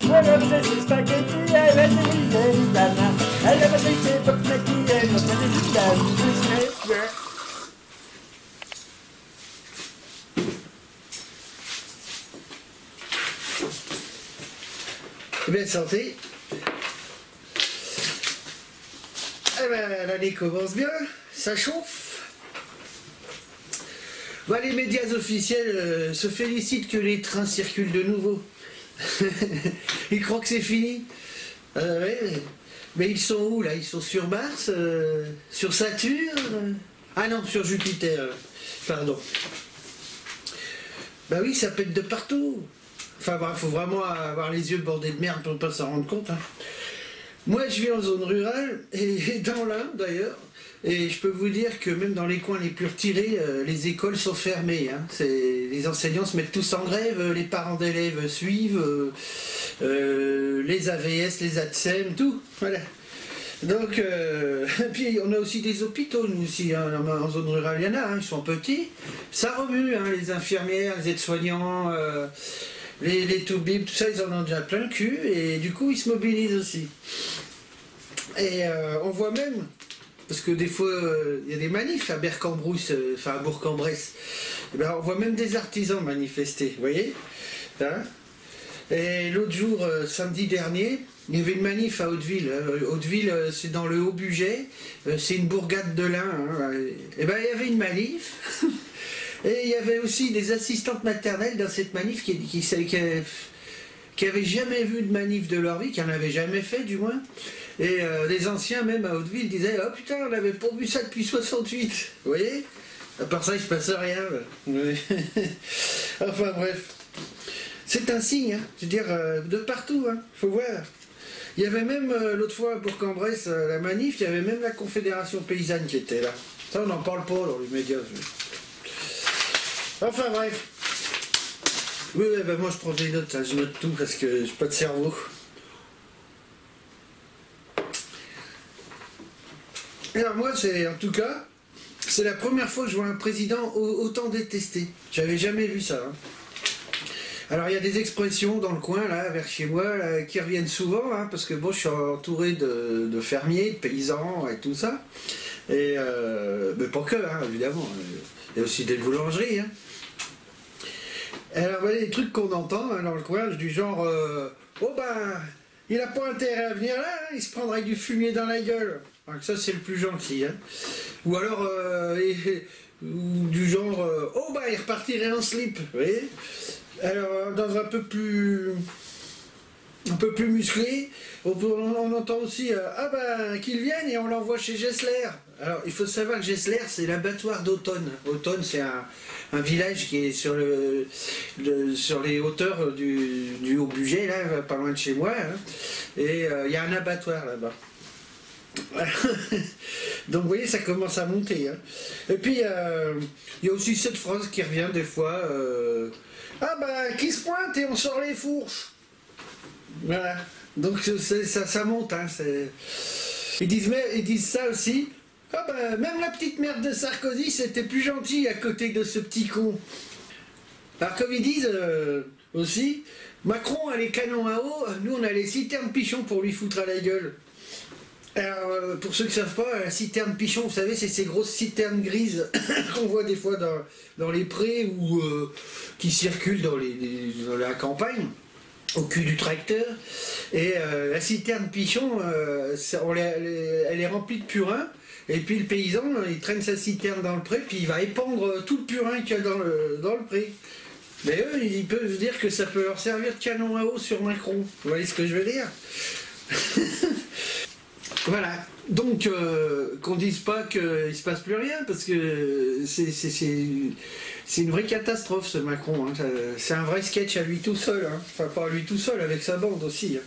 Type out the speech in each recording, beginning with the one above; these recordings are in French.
Voilà, c'est spaghetti, elle a des dana. Elle a des spaghetti, elle a des dana. Bien santé. Eh ben, l'année commence bien, ça chauffe. Bah, les médias officiels se félicitent que les trains circulent de nouveau. Ils croient que c'est fini. Ouais, mais ils sont où là? Ils sont sur Mars, sur Saturne? Ah non, sur Jupiter, pardon. Bah oui, ça pète de partout. Enfin, il faut vraiment avoir les yeux bordés de merde pour ne pas s'en rendre compte. Hein. Moi, je vis en zone rurale, et dans l'Ain d'ailleurs, et je peux vous dire que même dans les coins les plus retirés, les écoles sont fermées. Hein. Les enseignants se mettent tous en grève, les parents d'élèves suivent, les AVS, les ATSEM, tout. Voilà. Donc, et puis on a aussi des hôpitaux, nous aussi, hein, en zone rurale, il y en a, hein, ils sont petits. Ça remue, hein, les infirmières, les aides-soignants, les toubibs, tout ça, ils en ont déjà plein le cul, et du coup, ils se mobilisent aussi. Et on voit même, parce que des fois, il y a des manifs à Berck-en-Brousse, enfin à Bourg-en-Bresse, ben, on voit même des artisans manifester, vous voyez hein. Et l'autre jour, samedi dernier, il y avait une manif à Hauteville. Hauteville, c'est dans le Haut-Bugey, c'est une bourgade de l'Ain. Hein. Et ben, il y avait une manif. Et il y avait aussi des assistantes maternelles dans cette manif qui avaient jamais vu de manif de leur vie, qui en avaient jamais fait du moins. Et les anciens même à Hauteville disaient « Oh putain, on n'avait pas vu ça depuis 68 !» Vous voyez? À part ça, il se passe rien. Enfin bref. C'est un signe, hein. Je veux dire, de partout, hein. Faut voir. Il y avait même, l'autre fois, à Bourg-en-Bresse, la manif, il y avait même la Confédération Paysanne qui était là. Ça, on n'en parle pas dans les médias. Enfin bref. Oui, ben moi je prends des notes, hein. Je note tout parce que j'ai pas de cerveau. Alors moi, en tout cas, c'est la première fois que je vois un président autant détesté. J'avais jamais vu ça. Hein. Alors il y a des expressions dans le coin, là, vers chez moi, là, qui reviennent souvent, hein, parce que bon, je suis entouré de fermiers, de paysans et tout ça. Et mais pas que, hein, évidemment. Il y a aussi des boulangeries. Hein. Alors voilà les trucs qu'on entend hein, dans le coin, du genre oh ben, il n'a pas intérêt à venir là, hein, il se prendrait du fumier dans la gueule. Donc ça c'est le plus gentil. Hein. Ou alors ou du genre oh ben il repartirait en slip, vous voyez. Alors dans un peu plus musclé, on entend aussi ah ben qu'il vienne et on l'envoie chez Gessler. Alors il faut savoir que Gessler c'est l'abattoir d'Autonne. Autonne c'est un village qui est sur les hauteurs du Haut-Bugey, là, pas loin de chez moi, hein. Et il y a un abattoir là-bas. Donc vous voyez, ça commence à monter. Hein. Et puis il y a aussi cette phrase qui revient des fois ah bah qui se pointe et on sort les fourches. Voilà. Donc ça monte. Hein, ils disent ça aussi. Ah bah, même la petite merde de Sarkozy, c'était plus gentil à côté de ce petit con. Alors comme ils disent aussi, Macron a les canons à eau, nous on a les citernes pichons pour lui foutre à la gueule. Alors pour ceux qui ne savent pas, la citerne pichon, vous savez, c'est ces grosses citernes grises qu'on voit des fois dans les prés ou qui circulent dans la campagne, au cul du tracteur. Et la citerne pichon, elle est remplie de purin. Et puis le paysan, il traîne sa citerne dans le pré, puis il va épandre tout le purin qu'il y a dans le pré. Mais eux, ils peuvent se dire que ça peut leur servir de canon à eau sur Macron. Vous voyez ce que je veux dire? Voilà. Donc, qu'on dise pas qu'il ne se passe plus rien, parce que c'est une vraie catastrophe, ce Macron. Hein. C'est un vrai sketch à lui tout seul. Hein. Enfin, pas à lui tout seul, avec sa bande aussi. Hein.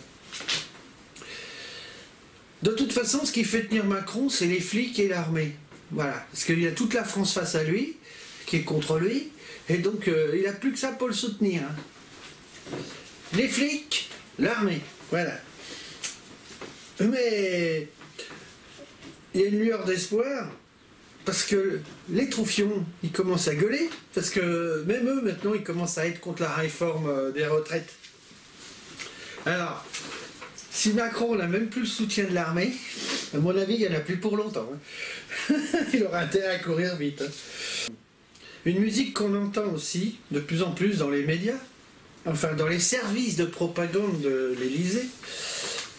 De toute façon, ce qui fait tenir Macron, c'est les flics et l'armée. Voilà. Parce qu'il y a toute la France face à lui, qui est contre lui, et donc il n'a plus que ça pour le soutenir. Hein. Les flics, l'armée. Voilà. Mais il y a une lueur d'espoir, parce que les troufions, ils commencent à gueuler, parce que même eux, maintenant, ils commencent à être contre la réforme des retraites. Alors, si Macron n'a même plus le soutien de l'armée, à mon avis, il n'y en a plus pour longtemps. Hein. Il aura intérêt à courir vite. Hein. Une musique qu'on entend aussi, de plus en plus dans les médias, enfin dans les services de propagande de l'Élysée.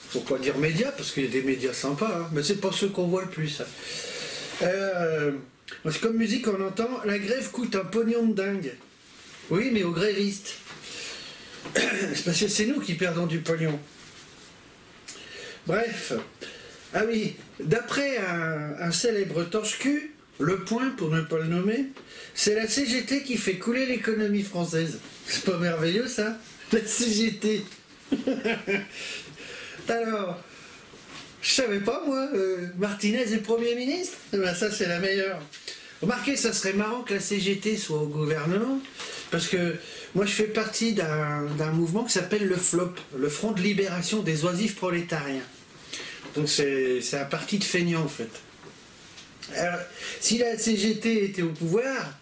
Faut pas dire médias, parce qu'il y a des médias sympas, hein, mais c'est pas ceux qu'on voit le plus. Hein. Parce que comme musique, on entend « La grève coûte un pognon de dingue ». Oui, mais aux grévistes. C'est parce que c'est nous qui perdons du pognon. Bref. Ah oui, d'après un célèbre torche-cul, Le Point, pour ne pas le nommer, c'est la CGT qui fait couler l'économie française. C'est pas merveilleux, ça? La CGT. Alors, je savais pas, moi, Martinez est Premier ministre? Eh ben, ça, c'est la meilleure. Remarquez, ça serait marrant que la CGT soit au gouvernement, parce que moi, je fais partie d'un mouvement qui s'appelle le FLOP, le Front de Libération des Oisifs Prolétariens. Donc, c'est un parti de feignants, en fait. Alors, si la CGT était au pouvoir,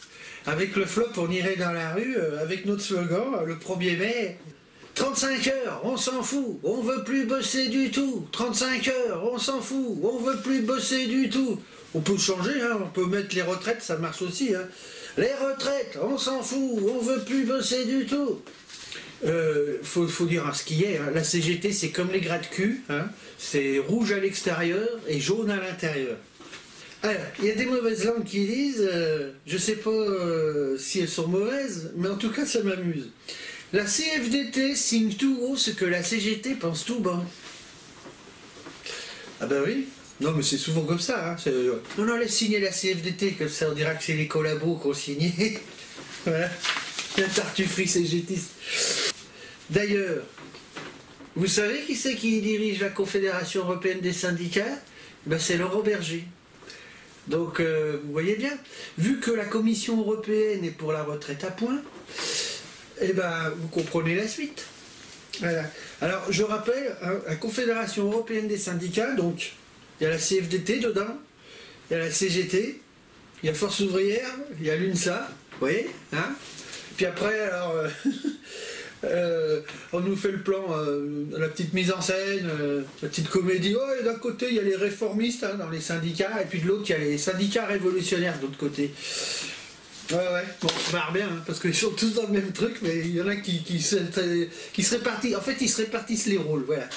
avec le FLOP, on irait dans la rue avec notre slogan, le 1er mai, 35 heures, on s'en fout, on veut plus bosser du tout. 35 heures, on s'en fout, on veut plus bosser du tout. On peut changer, hein, on peut mettre les retraites, ça marche aussi. Hein. Les retraites, on s'en fout, on veut plus bosser du tout. Faut dire ce qui est, hein. La CGT, c'est comme les gratte-cul, hein. C'est rouge à l'extérieur et jaune à l'intérieur. Alors, il y a des mauvaises langues qui disent, je sais pas si elles sont mauvaises, mais en tout cas ça m'amuse. La CFDT signe tout haut ce que la CGT pense tout bas. Ah ben oui. Non mais c'est souvent comme ça. Hein. Non, laisse signer la CFDT, comme ça on dira que c'est les collabos qui ont signé. Voilà. La tartufferie CGTiste. D'ailleurs, vous savez qui c'est qui dirige la Confédération Européenne des Syndicats? Ben, c'est Laurent Berger. Donc, vous voyez bien, vu que la Commission Européenne est pour la retraite à points, eh ben, vous comprenez la suite. Voilà. Alors, je rappelle, hein, la Confédération Européenne des Syndicats, donc, il y a la CFDT dedans, il y a la CGT, il y a Force Ouvrière, il y a l'UNSA, vous voyez, hein. Puis après, alors, on nous fait le plan, la petite mise en scène, la petite comédie. Oh, et d'un côté, il y a les réformistes hein, dans les syndicats, et puis de l'autre, il y a les syndicats révolutionnaires de l'autre côté. Ouais, bon, ça marre bien, hein, parce qu'ils sont tous dans le même truc, mais il y en a qui se répartissent. En fait, ils se répartissent les rôles, voilà.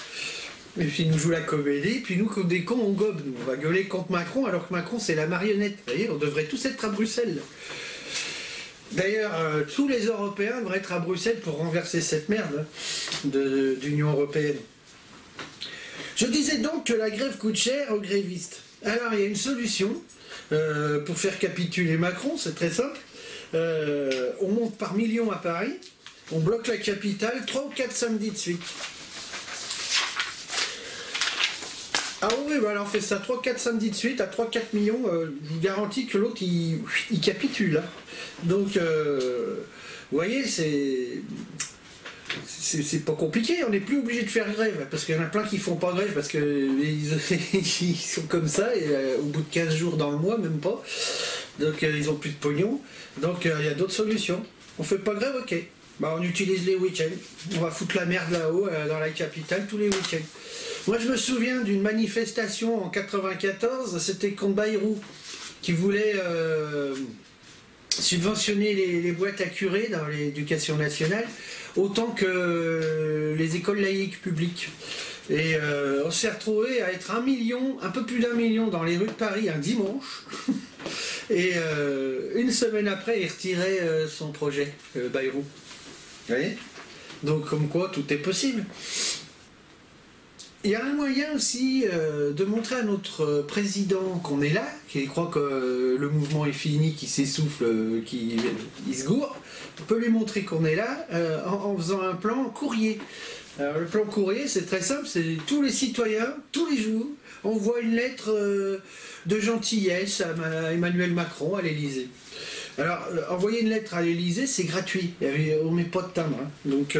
Et puis ils nous jouent la comédie, puis nous, comme des cons, on gobe. Nous. On va gueuler contre Macron, alors que Macron, c'est la marionnette. Vous voyez, on devrait tous être à Bruxelles. D'ailleurs, tous les Européens devraient être à Bruxelles pour renverser cette merde d'Union Européenne. Je disais donc que la grève coûte cher aux grévistes. Alors, il y a une solution pour faire capituler Macron, c'est très simple. On monte par millions à Paris, on bloque la capitale 3 ou 4 samedis de suite. Ah oui, bah alors on fait ça 3-4 samedis de suite à 3-4 millions, je vous garantis que l'autre il capitule. Hein. Donc, vous voyez, c'est pas compliqué, on n'est plus obligé de faire grève, parce qu'il y en a plein qui font pas grève, parce qu'ils sont comme ça, et au bout de 15 jours dans le mois, même pas, donc ils ont plus de pognon, donc il y a d'autres solutions. On fait pas grève, ok, bah, on utilise les week-ends, on va foutre la merde là-haut, dans la capitale, tous les week-ends. Moi, je me souviens d'une manifestation en 94, c'était contre Bayrou, qui voulait subventionner les boîtes à curés dans l'éducation nationale, autant que les écoles laïques publiques. Et on s'est retrouvé à être 1 million, un peu plus d'1 million dans les rues de Paris un dimanche. Et une semaine après, il retirait son projet, Bayrou. Vous voyez? Donc, comme quoi, tout est possible. Il y a un moyen aussi de montrer à notre président qu'on est là, qu'il croit que le mouvement est fini, qu'il s'essouffle, qu'il se gourre. On peut lui montrer qu'on est là en faisant un plan courrier. Alors, le plan courrier, c'est très simple, c'est tous les citoyens, tous les jours, envoient une lettre de gentillesse à Emmanuel Macron à l'Élysée. Alors, envoyer une lettre à l'Élysée, c'est gratuit. On met pas de timbre. Hein. Donc,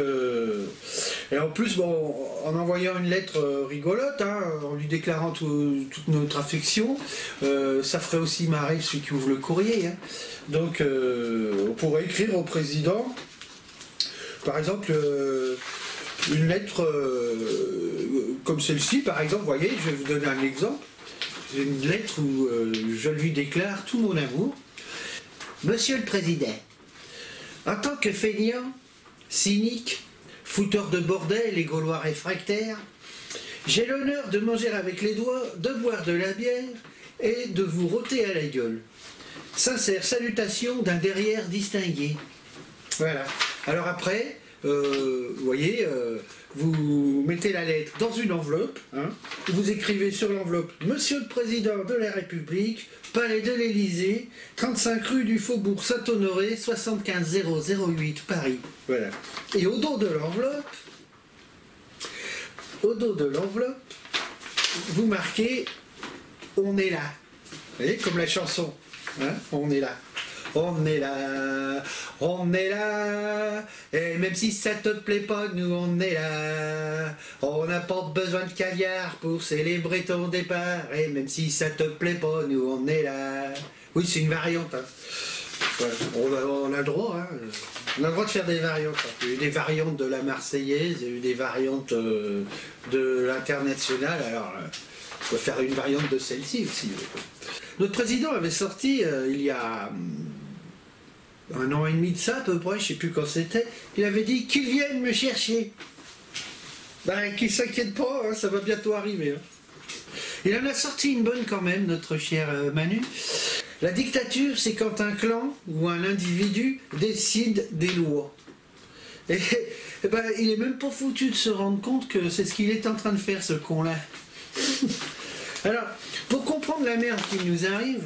et en plus, bon, en envoyant une lettre rigolote, hein, en lui déclarant toute notre affection, ça ferait aussi marrer celui qui ouvre le courrier. Hein. Donc, on pourrait écrire au président, par exemple, une lettre comme celle-ci, par exemple, vous voyez, je vais vous donner un exemple. C'est une lettre où je lui déclare tout mon amour. Monsieur le Président, en tant que feignant, cynique, fouteur de bordel et gaulois réfractaire, j'ai l'honneur de manger avec les doigts, de boire de la bière et de vous rôter à la gueule. Sincère salutation d'un derrière distingué. Voilà. Alors après, vous voyez, vous mettez la lettre dans une enveloppe, hein, vous écrivez sur l'enveloppe « Monsieur le Président de la République, Palais de l'Élysée, 35 rue du Faubourg Saint-Honoré, 75 008 Paris ». Voilà. Et au dos de l'enveloppe, vous marquez « On est là ». Vous voyez, comme la chanson, hein, on est là. On est là, on est là, et même si ça te plaît pas, nous on est là. On n'a pas besoin de caviar pour célébrer ton départ, et même si ça te plaît pas, nous on est là. Oui, c'est une variante. Hein. Voilà. On a le droit, hein. On a le droit de faire des variantes. Hein. Il y a eu des variantes de la Marseillaise, il y a eu des variantes de l'Internationale, alors on va faire une variante de celle-ci aussi. Notre président avait sorti il y a 1 an et demi de ça à peu près, je ne sais plus quand c'était, il avait dit qu'ils viennent me chercher. Ben, qu'ils ne s'inquiètent pas, hein, ça va bientôt arriver. Hein. Il en a sorti une bonne quand même, notre cher Manu. La dictature, c'est quand un clan ou un individu décide des lois. Et ben, il n'est même pas foutu de se rendre compte que c'est ce qu'il est en train de faire, ce con-là. Alors, pour comprendre la merde qui nous arrive,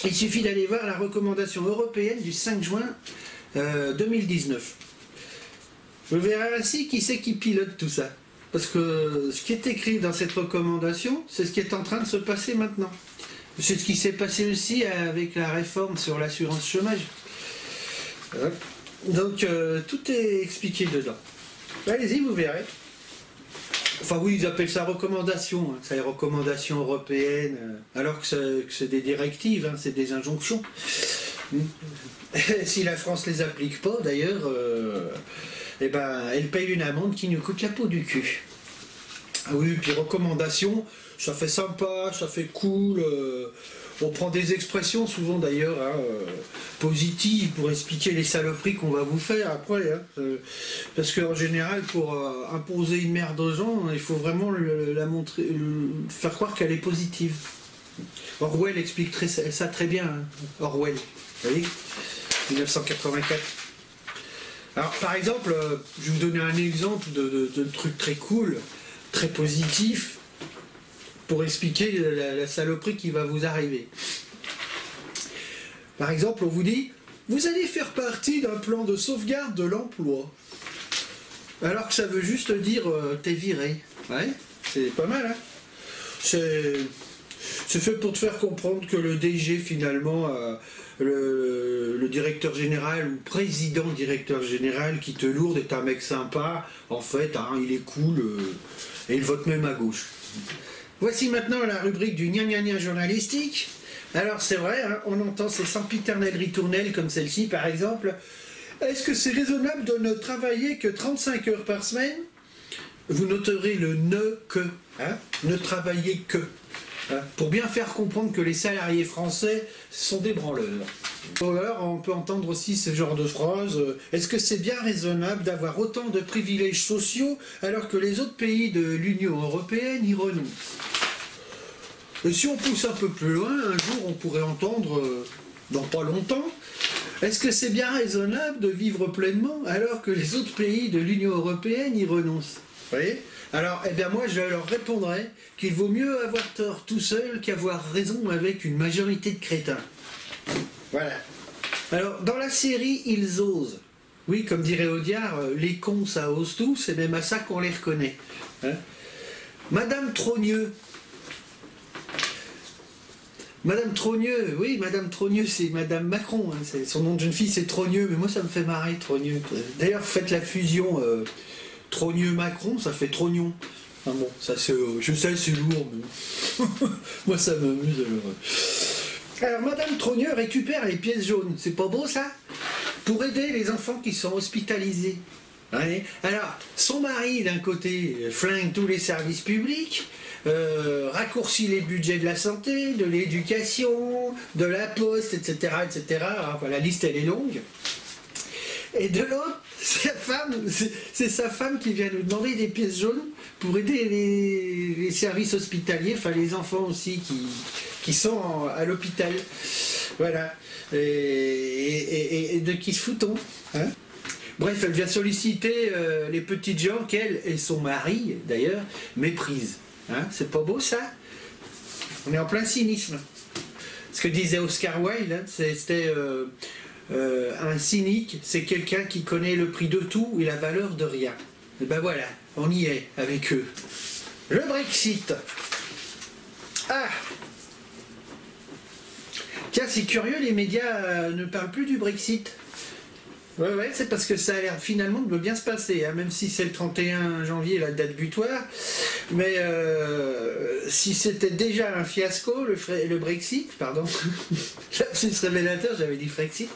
il suffit d'aller voir la recommandation européenne du 5 juin 2019. Vous verrez ainsi qui c'est qui pilote tout ça. Parce que ce qui est écrit dans cette recommandation, c'est ce qui est en train de se passer maintenant. C'est ce qui s'est passé aussi avec la réforme sur l'assurance chômage. Donc, tout est expliqué dedans. Allez-y, vous verrez. Enfin oui, ils appellent ça recommandation, hein. C'est les recommandations européennes, alors que c'est des directives, hein, c'est des injonctions. Si la France les applique pas, d'ailleurs, eh ben, elle paye une amende qui nous coûte la peau du cul. Ah oui, puis recommandation, ça fait sympa, ça fait cool. On prend des expressions souvent d'ailleurs hein, positives pour expliquer les saloperies qu'on va vous faire après. Hein, parce qu'en général, pour imposer une merde aux gens, il faut vraiment la montrer, faire croire qu'elle est positive. Orwell explique ça très bien. Hein, Orwell, vous voyez 1984. Alors par exemple, je vais vous donner un exemple de truc très cool, très positif, pour expliquer la saloperie qui va vous arriver. Par exemple, on vous dit « Vous allez faire partie d'un plan de sauvegarde de l'emploi ». Alors que ça veut juste dire « T'es viré ». Ouais, c'est pas mal, hein. C'est fait pour te faire comprendre que le DG, finalement, le directeur général ou président directeur général qui te lourde est un mec sympa. En fait, hein, il est cool et il vote même à gauche. Voici maintenant la rubrique du gna-gna-gna journalistique. Alors c'est vrai, hein, on entend ces sempiternelles ritournelles comme celle-ci par exemple. Est-ce que c'est raisonnable de ne travailler que 35 heures par semaine? Vous noterez le ne que, hein, ne travailler que, hein, pour bien faire comprendre que les salariés français sont des branleurs. Alors on peut entendre aussi ce genre de phrase, est-ce que c'est bien raisonnable d'avoir autant de privilèges sociaux alors que les autres pays de l'Union européenne y renoncent? Et si on pousse un peu plus loin, un jour on pourrait entendre, dans pas longtemps, est-ce que c'est bien raisonnable de vivre pleinement alors que les autres pays de l'Union européenne y renoncent? Vous voyez? Alors, eh bien moi je leur répondrai qu'il vaut mieux avoir tort tout seul qu'avoir raison avec une majorité de crétins. Voilà. Alors, dans la série, ils osent. Oui, comme dirait Audiard, les cons, ça ose tout, c'est même à ça qu'on les reconnaît. Hein? Madame Trogneux. Madame Trogneux, oui, Madame Trogneux, c'est Madame Macron. Hein, son nom de jeune fille, c'est Trogneux, mais moi, ça me fait marrer, Trogneux. D'ailleurs, faites la fusion Trogneux-Macron, ça fait Trognon. Enfin bon, ça c'est, je sais, c'est lourd, mais moi, ça m'amuse alors. Alors, Madame Trogneux récupère les pièces jaunes. C'est pas beau, ça? Pour aider les enfants qui sont hospitalisés. Ouais. Alors, son mari, d'un côté, flingue tous les services publics, raccourcit les budgets de la santé, de l'éducation, de la poste, etc. etc. Alors, la liste, elle est longue. Et de l'autre, c'est sa femme qui vient nous demander des pièces jaunes pour aider les services hospitaliers, enfin les enfants aussi qui sont à l'hôpital. Voilà. Et de qui se fout-on, hein? Bref, elle vient solliciter les petites gens qu'elle et son mari, d'ailleurs, méprisent. Hein? C'est pas beau, ça? On est en plein cynisme. Ce que disait Oscar Wilde, hein, c'était un cynique, c'est quelqu'un qui connaît le prix de tout et la valeur de rien. Et ben voilà, on y est avec eux. Le Brexit. Ah! Tiens, c'est curieux, les médias ne parlent plus du Brexit. Ouais, c'est parce que ça a l'air finalement de bien se passer, hein, même si c'est le 31 janvier la date butoir. Mais si c'était déjà un fiasco, le Brexit, pardon, c'est révélateur, j'avais dit Frexit.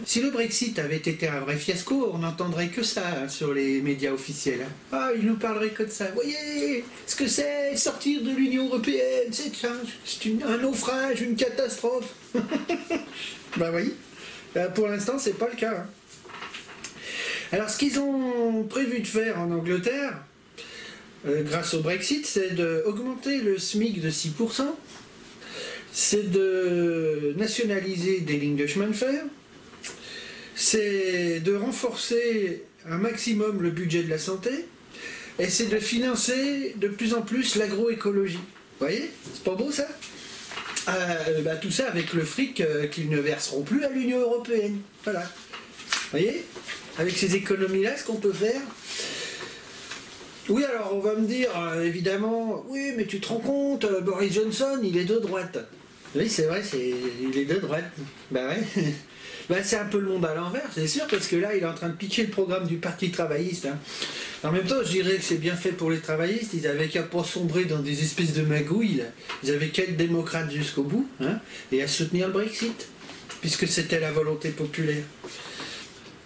Si le Brexit avait été un vrai fiasco, on n'entendrait que ça hein, sur les médias officiels. Hein. Ah, ils nous parleraient que de ça. Vous voyez ce que c'est sortir de l'Union Européenne, c'est un naufrage, une catastrophe. Bah oui. Pour l'instant, c'est pas le cas. Hein. Alors, ce qu'ils ont prévu de faire en Angleterre, grâce au Brexit, c'est d'augmenter le SMIC de 6%, c'est de nationaliser des lignes de chemin de fer, c'est de renforcer un maximum le budget de la santé, et c'est de financer de plus en plus l'agroécologie. Vous voyez? C'est pas beau, ça? Tout ça avec le fric qu'ils ne verseront plus à l'Union Européenne. Voilà. Vous voyez? Avec ces économies-là, ce qu'on peut faire. Oui, alors on va me dire, évidemment, oui, mais tu te rends compte, Boris Johnson, il est de droite. Oui, c'est vrai, il est de droite. Bah ouais. C'est un peu le monde à l'envers, c'est sûr, parce que là, il est en train de piquer le programme du Parti travailliste. Hein. En même temps, je dirais que c'est bien fait pour les travaillistes, ils avaient qu'à pas sombrer dans des espèces de magouilles, là. Ils avaient qu'à être démocrates jusqu'au bout, hein, et à soutenir le Brexit, puisque c'était la volonté populaire.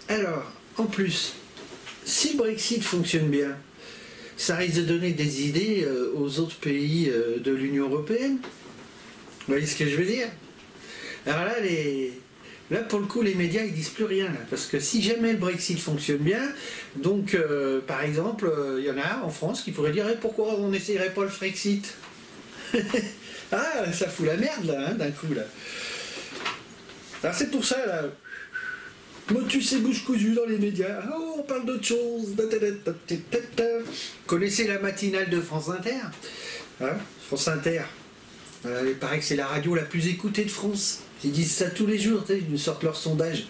Alors, en plus, si le Brexit fonctionne bien, ça risque de donner des idées aux autres pays de l'Union Européenne. Vous voyez ce que je veux dire? Alors là, pour le coup, les médias, ils disent plus rien, là, parce que si jamais le Brexit fonctionne bien, donc, par exemple, il y en a en France qui pourraient dire pourquoi on n'essayerait pas le Frexit? Ah, ça fout la merde, là, hein, d'un coup, là. Alors c'est pour ça, là, motus et bouche cousue dans les médias. Oh, on parle d'autre chose. Connaissez la matinale de France Inter, hein? France Inter. Il paraît que c'est la radio la plus écoutée de France. Ils disent ça tous les jours, ils nous sortent leur sondage.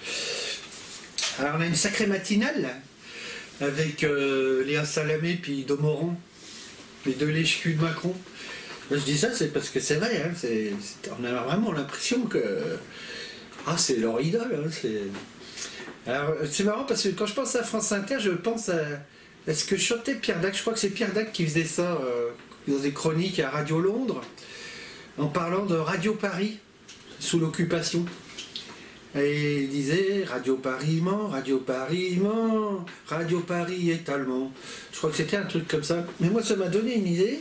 Alors on a une sacrée matinale là, avec Léa Salamé puis Domoran, les deux lèche-culs de Macron. Je dis ça, c'est parce que c'est vrai, hein, on a vraiment l'impression que c'est leur idole. Hein, alors c'est marrant parce que quand je pense à France Inter, je pense à ce que chantait Pierre Dac. Je crois que c'est Pierre Dac qui faisait ça dans des chroniques à Radio Londres, en parlant de Radio Paris sous l'occupation. Et il disait Radio Paris ment, Radio Paris ment, Radio Paris est allemand. Je crois que c'était un truc comme ça. Mais moi ça m'a donné une idée.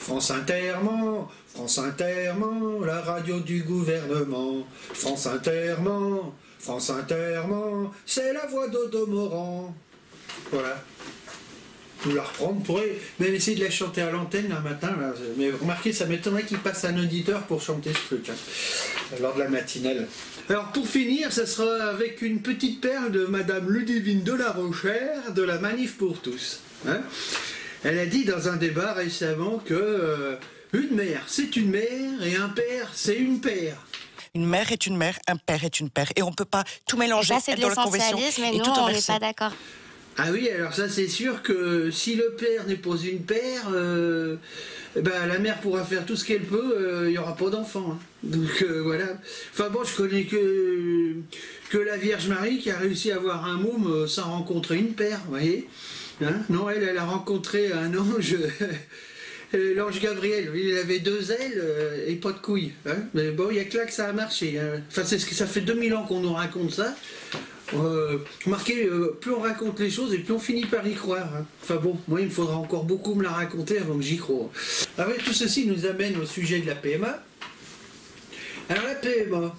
France Inter ment, France Inter ment, la radio du gouvernement. France Inter ment, France Inter ment, c'est la voix d'Odo Morand. Voilà. Nous la reprendre, on pourrait même essayer de la chanter à l'antenne un matin, là. Mais remarquez, ça m'étonnerait qu'il passe un auditeur pour chanter ce truc, hein, lors de la matinale. Alors pour finir, ça sera avec une petite perle de Madame Ludivine de la Rochère, de la Manif pour tous. Hein. Elle a dit dans un débat récemment que une mère, c'est une mère, et un père, c'est une paire. Une mère est une mère, un père est une père. Et on ne peut pas tout mélanger là, c'est de dans la convention l'essentialisme, et et nous, tout on inverser. n'est pas d'accord. Ah oui, alors ça c'est sûr que si le père n'est pas une paire, la mère pourra faire tout ce qu'elle peut, il n'y aura pas d'enfant. Hein. Donc voilà. Enfin bon, je connais que la Vierge Marie qui a réussi à avoir un môme sans rencontrer une paire, vous voyez. Hein, non, elle a rencontré un ange, l'ange Gabriel, il avait 2 ailes et pas de couilles. Hein. Mais bon, il n'y a que là que ça a marché. Hein. Enfin, ça fait 2000 ans qu'on nous raconte ça. Remarquez, plus on raconte les choses et plus on finit par y croire. Hein. Enfin bon, moi il me faudra encore beaucoup me la raconter avant que j'y croie. Après tout ceci nous amène au sujet de la PMA. Alors la PMA,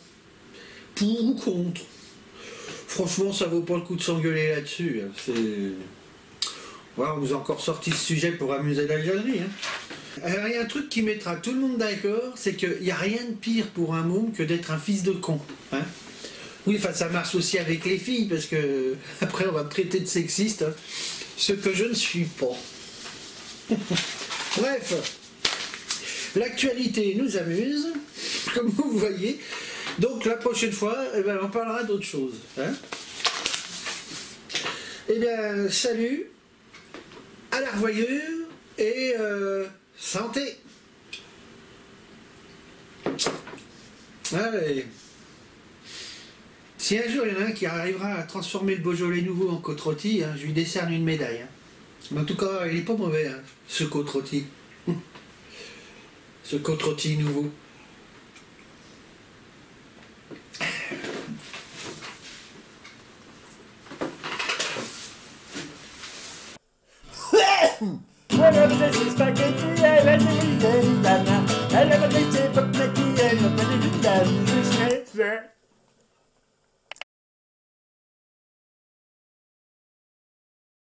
pour ou contre? Franchement, ça vaut pas le coup de s'engueuler là-dessus. Hein. C'est... Voilà, on nous a encore sorti ce sujet pour amuser la galerie. Hein. Alors il y a un truc qui mettra tout le monde d'accord, c'est qu'il n'y a rien de pire pour un môme que d'être un fils de con. Hein. Oui, enfin ça marche aussi avec les filles, parce que après on va me traiter de sexiste, hein, ce que je ne suis pas. Bref, l'actualité nous amuse, comme vous voyez. Donc la prochaine fois, eh ben, on parlera d'autre chose. Hein. Eh bien, salut, à la revoyure et santé. Allez. Si un jour il y en a un qui arrivera à transformer le Beaujolais nouveau en côte rôtie, hein, je lui décerne une médaille. Hein. Mais en tout cas, il n'est pas mauvais, hein, ce côte rôti. Ce côte rôti nouveau. Buona vita spaghetti e la divina. Elle avait été peuplée qui est notre